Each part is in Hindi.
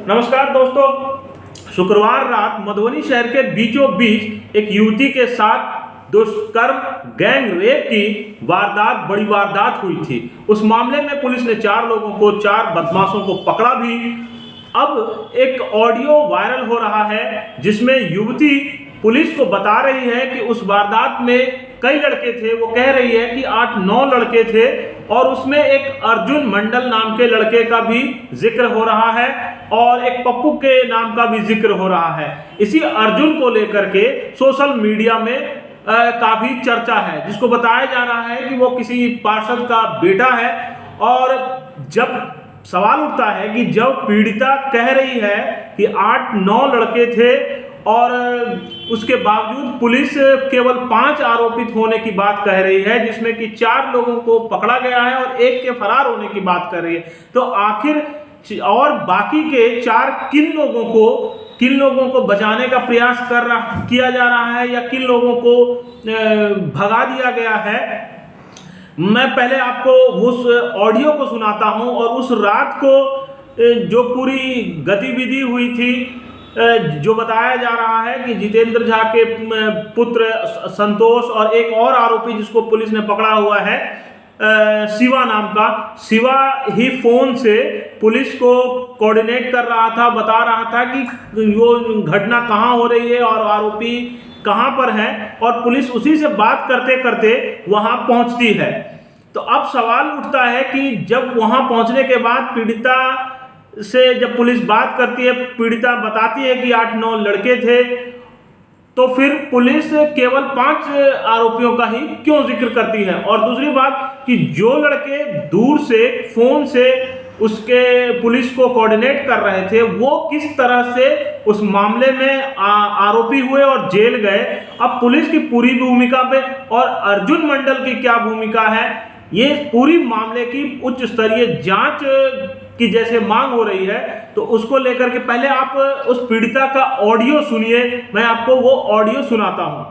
नमस्कार दोस्तों, शुक्रवार रात मधुबनी शहर के बीचों बीच एक युवती के साथ दुष्कर्म गैंग रेप की बड़ी वारदात हुई थी। उस मामले में पुलिस ने 4 बदमाशों को पकड़ा भी। अब एक ऑडियो वायरल हो रहा है जिसमें युवती पुलिस को बता रही है कि उस वारदात में कई लड़के थे। वो कह रही है कि 8-9 लड़के थे और उसमें एक अर्जुन मंडल नाम के लड़के का भी जिक्र हो रहा है और एक पप्पू के नाम का भी जिक्र हो रहा है। इसी अर्जुन को लेकर के सोशल मीडिया में काफी चर्चा है, जिसको बताया जा रहा है कि वो किसी पार्षद का बेटा है। और जब सवाल उठता है कि जब पीड़िता कह रही है कि 8-9 लड़के थे और उसके बावजूद पुलिस केवल 5 आरोपित होने की बात कह रही है, जिसमें कि 4 लोगों को पकड़ा गया है और एक के फरार होने की बात कर रही है, तो आखिर और बाकी के 4 किन लोगों को बचाने का प्रयास किया जा रहा है या किन लोगों को भगा दिया गया है। मैं पहले आपको उस ऑडियो को सुनाता हूं और उस रात को जो पूरी गतिविधि हुई थी, जो बताया जा रहा है कि जितेंद्र झा के पुत्र संतोष और एक और आरोपी जिसको पुलिस ने पकड़ा हुआ है शिवा नाम का, शिवा ही फोन से पुलिस को कोऑर्डिनेट कर रहा था, बता रहा था कि वो घटना कहाँ हो रही है और आरोपी कहाँ पर है, और पुलिस उसी से बात करते करते वहां पहुंचती है। तो अब सवाल उठता है कि जब वहां पहुंचने के बाद पीड़िता से जब पुलिस बात करती है, पीड़िता बताती है कि 8-9 लड़के थे, तो फिर पुलिस केवल 5 आरोपियों का ही क्यों जिक्र करती है। और दूसरी बात कि जो लड़के दूर से फोन से उसके पुलिस को कोऑर्डिनेट कर रहे थे, वो किस तरह से उस मामले में आरोपी हुए और जेल गए। अब पुलिस की पूरी भूमिका पे और अर्जुन मंडल की क्या भूमिका है, ये पूरी मामले की उच्च स्तरीय जांच की जैसे मांग हो रही है, तो उसको लेकर के पहले आप उस पीड़िता का ऑडियो सुनिए। मैं आपको वो ऑडियो सुनाता हूं।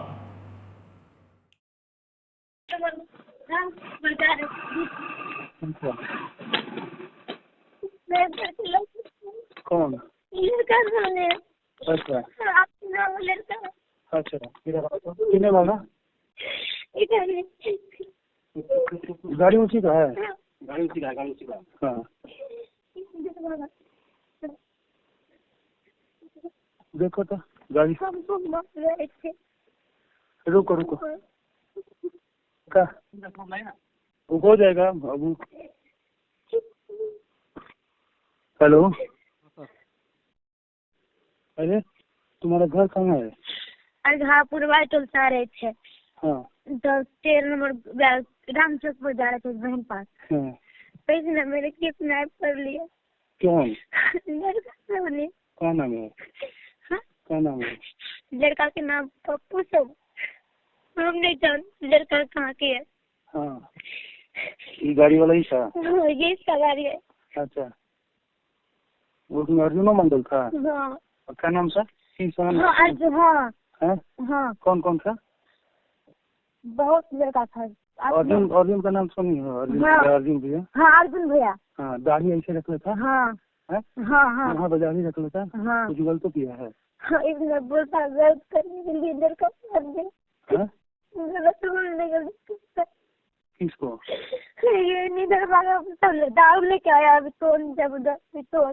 कौन? अच्छा अच्छा, कितने वाला गाड़ी ऊँची का है? गाड़ी ऊँची का। हाँ, देखो तो गाड़ी। रुको रुको, का हो जाएगा बाबू। हेलो, अरे तुम्हारा घर कहाँ है? अजहापुर टोल से आ रहे थे। हाँ, 13 नंबर रामचौक पर जा रहे थे बहन पास। हाँ, पैसे ने मेरे किडनैप कर लिया। कौन? लड़का ने। क्या नाम है? हाँ? क्या नाम है? लड़का के नाम पप्पू सब। हम नहीं जानते लड़का कहाँ के है। हाँ, ये गाड़ी वाला ही था? हाँ, ये इसका गाड़ी है। अच्छा, उसमें अर्जुन मंडल था? हाँ। और क्या नाम था? हाँ, अर्जुन। हाँ है? हाँ, कौन कौन था? बहुत लड़का था। अर्जुन का नाम सुनी हो? अर्जुन भैया। हाँ, अर्जुन भैया। हाँ, दाढ़ी ऐसे रख लेता? हाँ है? हाँ हाँ, वहाँ बाजारी रख लेता? हाँ। कुछ गलत तो किया है? हाँ, इसने बोलता गलत करने के लिए लड़का कर दे। गलत बोलने के लिए। किसको? ये नींदर भागा दारू लेके आया अभी तो जबरदस्ती तो।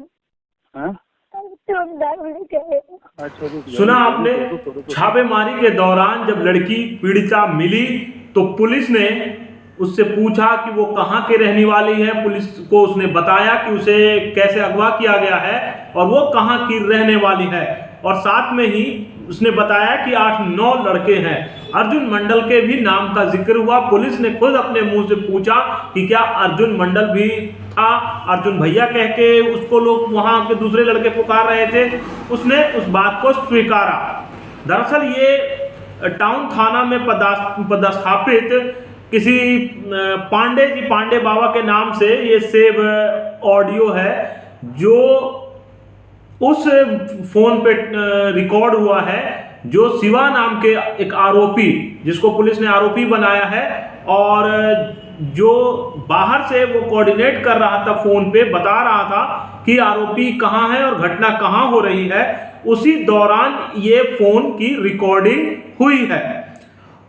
हाँ? सुना आपने, छापेमारी के दौरान जब लड़की पीड़िता मिली तो पुलिस ने उससे पूछा कि वो कहाँ के रहने वाली है। पुलिस को उसने बताया कि उसे कैसे अगवा किया गया है और वो कहाँ की रहने वाली है, और साथ में ही उसने बताया कि 8-9 लड़के हैं। अर्जुन मंडल के भी नाम का जिक्र हुआ। पुलिस ने खुद अपने मुंह से पूछा कि क्या अर्जुन मंडल भी था, अर्जुन भैया कह के उसको लोग वहां के दूसरे लड़के पुकार रहे थे। उसने उस बात को स्वीकारा। दरअसल ये टाउन थाना में पदस्थापित किसी पांडे बाबा के नाम से ये सेव ऑडियो है, जो उस फोन पे रिकॉर्ड हुआ है, जो शिवा नाम के एक आरोपी, जिसको पुलिस ने आरोपी बनाया है और जो बाहर से वो कोऑर्डिनेट कर रहा था, फोन पे बता रहा था कि आरोपी कहाँ है और घटना कहाँ हो रही है, उसी दौरान ये फोन की रिकॉर्डिंग हुई है।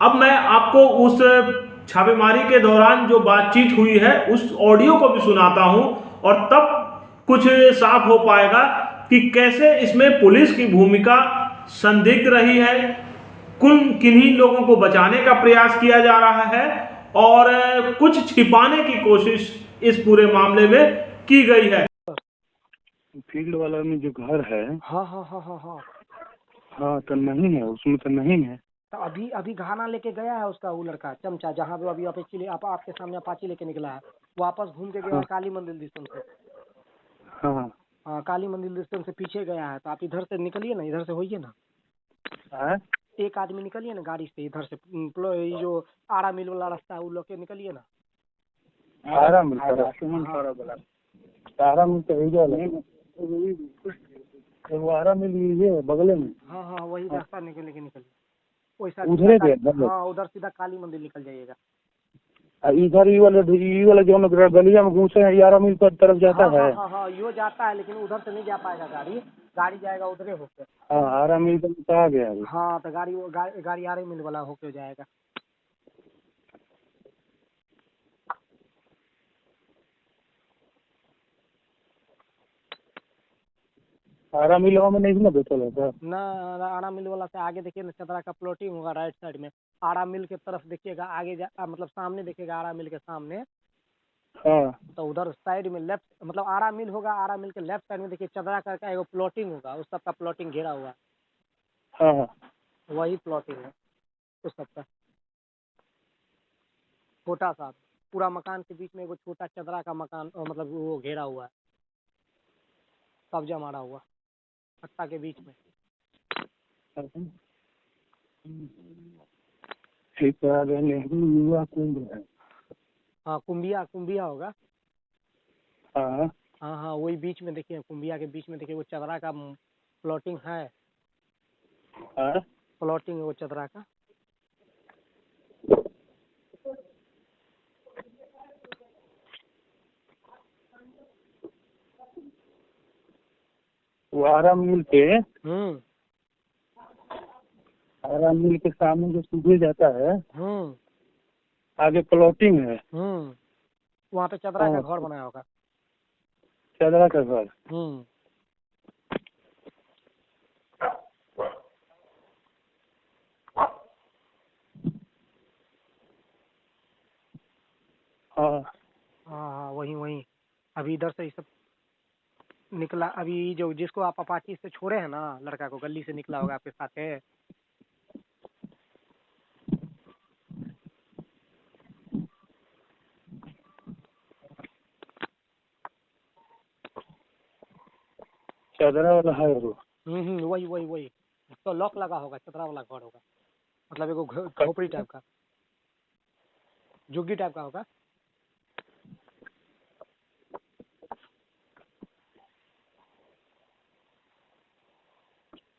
अब मैं आपको उस छापेमारी के दौरान जो बातचीत हुई है उस ऑडियो को भी सुनाता हूं, और तब कुछ साफ हो पाएगा कि कैसे इसमें पुलिस की भूमिका संदिग्ध रही है, किन्हीं लोगों को बचाने का प्रयास किया जा रहा है, और कुछ छिपाने की कोशिश इस पूरे मामले में की गई है। फील्ड वाला में जो घर है, हाँ हाँ हाँ हाँ हाँ। हाँ तो नहीं है उसमें, तो नहीं है। तो अभी अभी घाना लेके गया है उसका वो लड़का चमचा, जहाँ पे अभी अपेची ले आपके सामने अपाची लेके निकला है, वापस घूम के गया है हाँ काली मंदिर डिस्टेंस से। हाँ हाँ काली मंदिर डिस्टेंस से पीछे गया है, तो आप इधर से निकलिए ना, इधर से होइए ना, हाँ। एक आदमी निकलिए ना गाड़ी से इधर से, ये जो आरा मिल वाला रास्ता है वो लोग के निकलिए ना। आराम मिलता है, आराम मिलता है, वो आराम मिल ये बगले में। हाँ हाँ वही रास्ता निकल के निकलिए, वैसा उधरे सीधा पे हाँ उधर सीधा काली मंदिर निकल जाइएगा। इधर ये वाला जो हम गलिया में घुसे हैं, आराम मिल पर तरफ जाता हाँ है। हाँ हाँ हाँ यो जाता है, लेकिन उधर से नहीं जा पाएगा गाड़ी, गाड़ी जाएगा उधरे होकर। हाँ आराम मिल तो आ गया अभी। हाँ तो गाड़ी आरे मिल वाला होके जाएगा। आराम मिल में नहीं ना बैठल है सर। ना आरा मिल वाला से आगे देखिए ना, चदरा का प्लॉटिंग होगा राइट साइड में, आरा मिल के तरफ देखिएगा आगे मतलब सामने देखिएगा आरा मिल के सामने, हाँ तो उधर साइड में लेफ्ट मतलब आरा मिल होगा, आरा मिल के लेफ्ट साइड में देखिए चदरा करके एगो प्लॉटिंग होगा, उस सबका प्लॉटिंग घेरा हुआ है, हाँ हाँ। वही प्लॉटिंग है उस सबका। छोटा सा पूरा मकान के बीच में एगो छोटा चदरा का मकान मतलब वो घेरा हुआ है, कब्जा मारा हुआ पत्ता के बीच में। ठीक है, आगे नेहरू युवा कुंभ है। हाँ कुंभिया होगा। हाँ हाँ हाँ वही बीच में देखिए, कुंभिया के बीच में देखिए वो चदरा का प्लॉटिंग है, हाँ। प्लॉटिंग है वो चदरा का। वो आराम मिल पे, आराम मिल के सामने जो सूझे जाता है, आगे प्लॉटिंग है। वहाँ पे चदरा का घर बनाया होगा, चदरा का घर। हाँ हाँ हाँ वही वही। अभी इधर से ये सब निकला, अभी जो जिसको आप अपाची से छोड़े हैं ना लड़का को, गली से निकला होगा आपके साथ है। चदरा वाला है वो। वही वही वही, तो लॉक लगा होगा, चदरा वाला घर होगा, मतलब एगो झोपड़ी टाइप का, झुग्गी टाइप का होगा।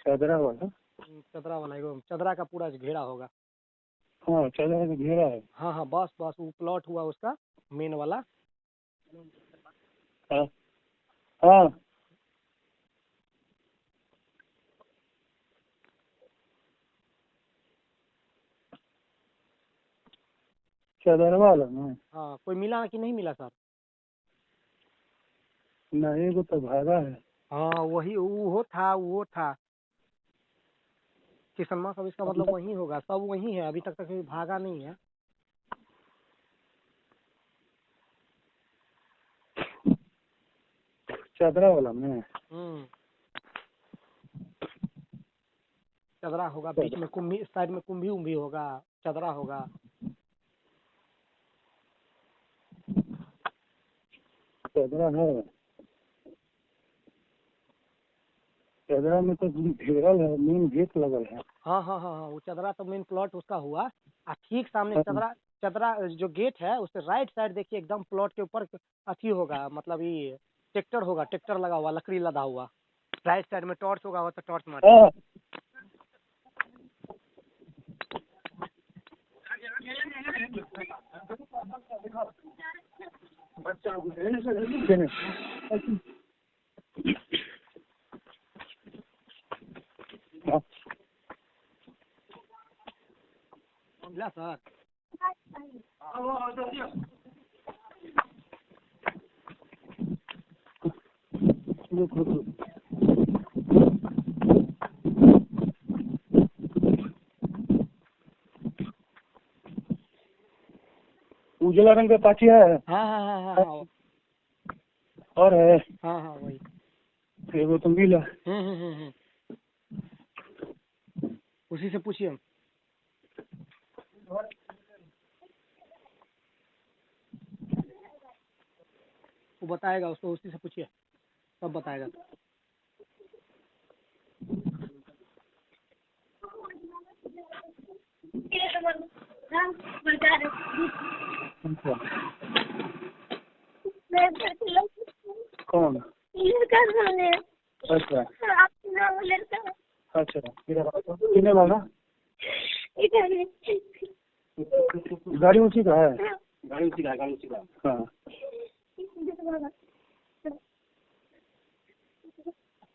चदरा वाला। चदरा वाला एगो चदरा का पूरा घेरा होगा। हाँ चदरा का घेरा है। हाँ हाँ बस बस वो प्लॉट हुआ उसका मेन वाला। हाँ हाँ। चदरा वाला ना। हाँ कोई मिला कि नहीं मिला सर? नहीं वो तो भागा है। हाँ वही वो था किसनमा सब, इसका मतलब वही होगा, सब वही है, अभी तक कोई भागा नहीं है। चदरा वाला में। चदरा होगा, बीच में कुंभी, साइड में कुंभी उम्भी होगा, चदरा होगा। चदरा है, चदरा में तो घेरल है, मेन गेट लगल है। हाँ हाँ हाँ हाँ वो चदरा तो मेन प्लॉट उसका हुआ, और ठीक सामने चदरा चदरा जो गेट है उससे राइट साइड देखिए एकदम प्लॉट के ऊपर अथी होगा, मतलब ये ट्रैक्टर होगा, ट्रैक्टर लगा हुआ, लकड़ी लदा हुआ, राइट साइड में टॉर्च होगा तो टॉर्च मार। हाँ। बच्चा देने समझला सर? उजला रंग का पाची है। हाँ हाँ हाँ हाँ हाँ और है हाँ हाँ वही। एगो तो मिला। उसी से पूछिए। वो बताएगा, उसको उसी से पूछिए, सब बताएगा। कौन? लड़का सामने। अच्छा अपना लड़का। अच्छा कितने वाला? इधर है। गाड़ी ऊँची का है? गाड़ी उसी का है, गाड़ी उसी का है। हाँ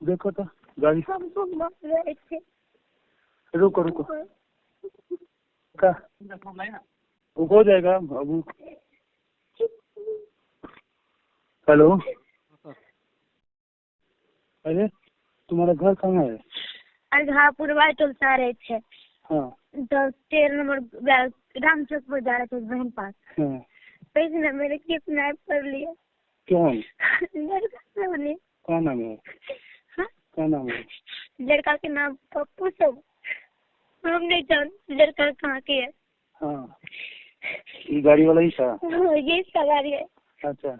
देखो तो गाड़ी। हमको मार रहे थे। रुको रुको का वो हो जाएगा बाबू। हेलो अरे तुम्हारा घर कहाँ है? अरघापुर टोल से आ रहे थे। हाँ 13 नंबर राम चौक पर जा रहे थे बहन पास। हाँ तो इसने मेरे किडनैप कर लिया। कौन? लड़का सामने। क्या नाम है? हाँ? क्या नाम है? लड़का के नाम पप्पू सब। हम नहीं जानते लड़का कहाँ के है। हाँ ये गाड़ी वाला ही था? हाँ, ये इसका गाड़ी है। अच्छा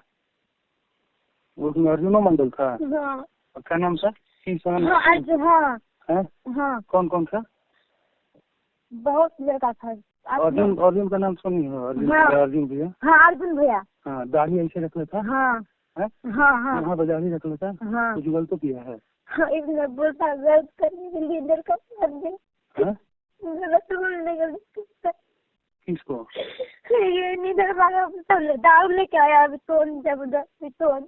उसमें अर्जुनो मंडल था? हाँ क्या नाम था? हाँ अर्जुन। हाँ है? हाँ कौन कौन था? बहुत लड़का था। अर्जुन अर्जुन का नाम सुनी हो? अर्जुन हाँ। अर्जुन भैया। हाँ अर्जुन भैया। हाँ दाढ़ी ऐसे रख लेता? हाँ है? हाँ हाँ यहाँ दाढ़ी रख लेता? हाँ कुछ गलत तो किया है? हाँ इसने बोलता गलत करने के लिए इधर का कर दे। है? गलत बोलने का लिए। किसको? ये निधर भागा दारू लेके आया अभी कौन जबरदस्ती कौन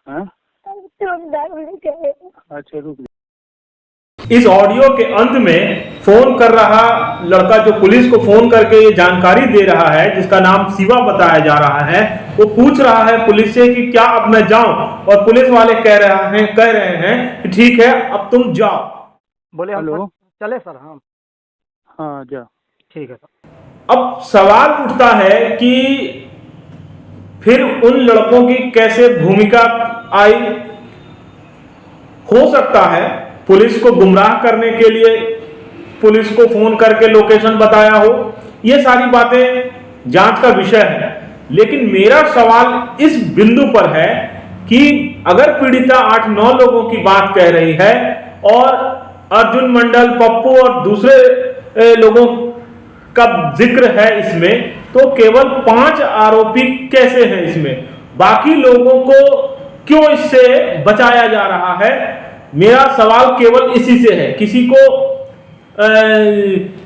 हाँ दारू लेके आया। अच्छा रुक। इस ऑडियो के अंत में फोन कर रहा लड़का जो पुलिस को फोन करके ये जानकारी दे रहा है, जिसका नाम शिवा बताया जा रहा है, वो पूछ रहा है पुलिस से कि क्या अब मैं जाऊं, और पुलिस वाले कह रहे हैं कि ठीक है अब तुम जाओ। बोले हम हेलो चले सर? हम हाँ जा। ठीक है सर। अब सवाल उठता है कि फिर उन लड़कों की कैसे भूमिका आई। हो सकता है पुलिस को गुमराह करने के लिए पुलिस को फोन करके लोकेशन बताया हो। ये सारी बातें जांच का विषय है, लेकिन मेरा सवाल इस बिंदु पर है कि अगर पीड़िता 8-9 लोगों की बात कह रही है और अर्जुन मंडल, पप्पू और दूसरे लोगों का जिक्र है इसमें, तो केवल 5 आरोपी कैसे हैं इसमें? बाकी लोगों को क्यों इससे बचाया जा रहा है? मेरा सवाल केवल इसी से है। किसी को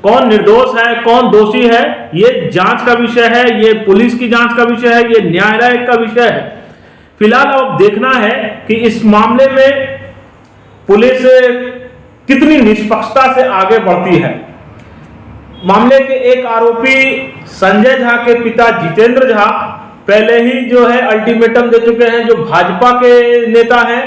कौन निर्दोष है कौन दोषी है, ये जांच का विषय है, ये पुलिस की जांच का विषय है, ये न्यायालय का विषय है। फिलहाल अब देखना है कि इस मामले में पुलिस कितनी निष्पक्षता से आगे बढ़ती है। मामले के एक आरोपी संजय झा के पिता जितेंद्र झा पहले ही जो है अल्टीमेटम दे चुके हैं। जो भाजपा के नेता हैं,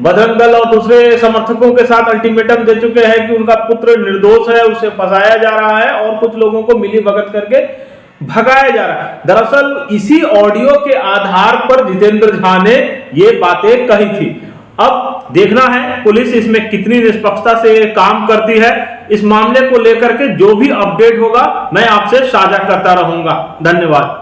बजरंग दल और दूसरे समर्थकों के साथ अल्टीमेटम दे चुके हैं कि उनका पुत्र निर्दोष है, उसे फंसाया जा रहा है और कुछ लोगों को मिली भगत करके भगाया जा रहा है। दरअसल इसी ऑडियो के आधार पर जितेंद्र झा ने ये बातें कही थी। अब देखना है पुलिस इसमें कितनी निष्पक्षता से काम करती है। इस मामले को लेकर के जो भी अपडेट होगा मैं आपसे साझा करता रहूंगा। धन्यवाद।